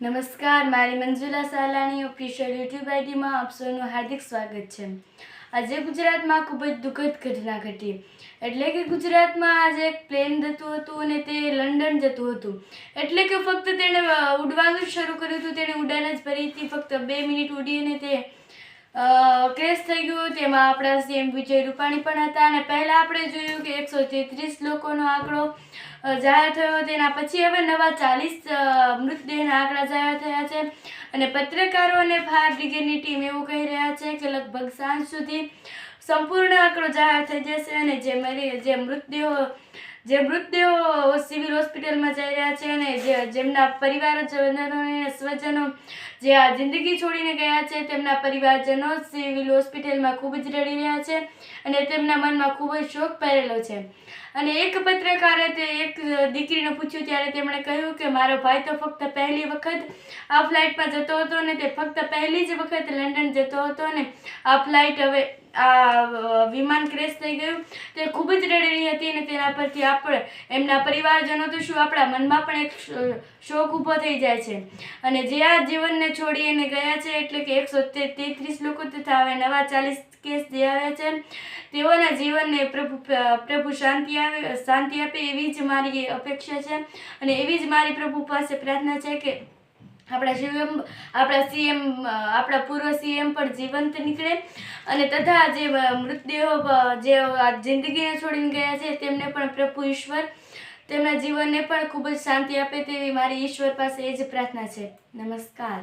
નમસ્કાર, મારી Manjula Salani official YouTube આઈડીમાં આપ સૌનું હાર્દિક સ્વાગત છે. આજે ગુજરાતમાં ખૂબ જ દુઃખદ ઘટના ઘટી. એટલે કે ગુજરાતમાં આજે એક પ્લેન જતું હતું અને તે લંડન જતું હતું. એટલે કે ફક્ત તેણે ઉડવાનું જ શરૂ કર્યું હતું, તેણે ઉડાન જ ભરી હતી. ફક્ત 2 મિનિટ ઉડી અને તે ક્રેશ થઈ ગયું. તેમાં આપણા સીએમ વિજય રૂપાણી પણ હતા. અને પહેલાં આપણે જોયું કે 133 લોકોનો આંકડો જાહેર થયો. તેના પછી હવે નવા 40 મૃતદેહના આંકડા જાહેર થયા છે. અને પત્રકારો અને ફાયર બ્રિગેડની ટીમ એવું કહી રહ્યા છે કે લગભગ સાંજ સુધી સંપૂર્ણ આંકડો જાહેર થઈ જશે. અને જે મૃતદેહો સિવિલ હોસ્પિટલમાં જઈ રહ્યા છે અને જેમના પરિવારજનો અને સ્વજનો જે આ જિંદગી છોડીને ગયા છે, તેમના પરિવારજનો સિવિલ હોસ્પિટલમાં ખૂબ જ રડી રહ્યા છે અને તેમના મનમાં ખૂબ જ શોક પહેરેલો છે. અને એક પત્રકારે તે એક દીકરીને પૂછ્યું ત્યારે તેમણે કહ્યું કે મારો ભાઈ તો ફક્ત પહેલી વખત આ ફ્લાઇટમાં જતો હતો અને તે ફક્ત પહેલી જ વખત લંડન જતો હતો અને આ ફ્લાઇટ હવે આ વિમાન ક્રેશ થઈ ગયું. તે ખૂબ જ રડેલી હતી અને તેના પરથી આપણે એમના પરિવારજનો તો શું આપણા મનમાં પણ એક શોક ઊભો થઈ જાય છે. અને જે આ જીવનને છોડીને ગયા છે એટલે કે 133 લોકો તથા હવે નવા 40 કેસ જે આવ્યા છે, તેઓના જીવનને પ્રભુ શાંતિ આપે એવી જ મારી અપેક્ષા છે. અને એવી જ મારી પ્રભુ પાસે પ્રાર્થના છે કે આપણા પૂર્વ સીએમ પણ જીવંત નીકળે અને તથા જે મૃતદેહો જે જિંદગીને છોડીને ગયા છે તેમને પણ પ્રભુ ઈશ્વર તેમના જીવનને પણ ખૂબ જ શાંતિ આપે તેવી મારી ઈશ્વર પાસે એ જ પ્રાર્થના છે. નમસ્કાર.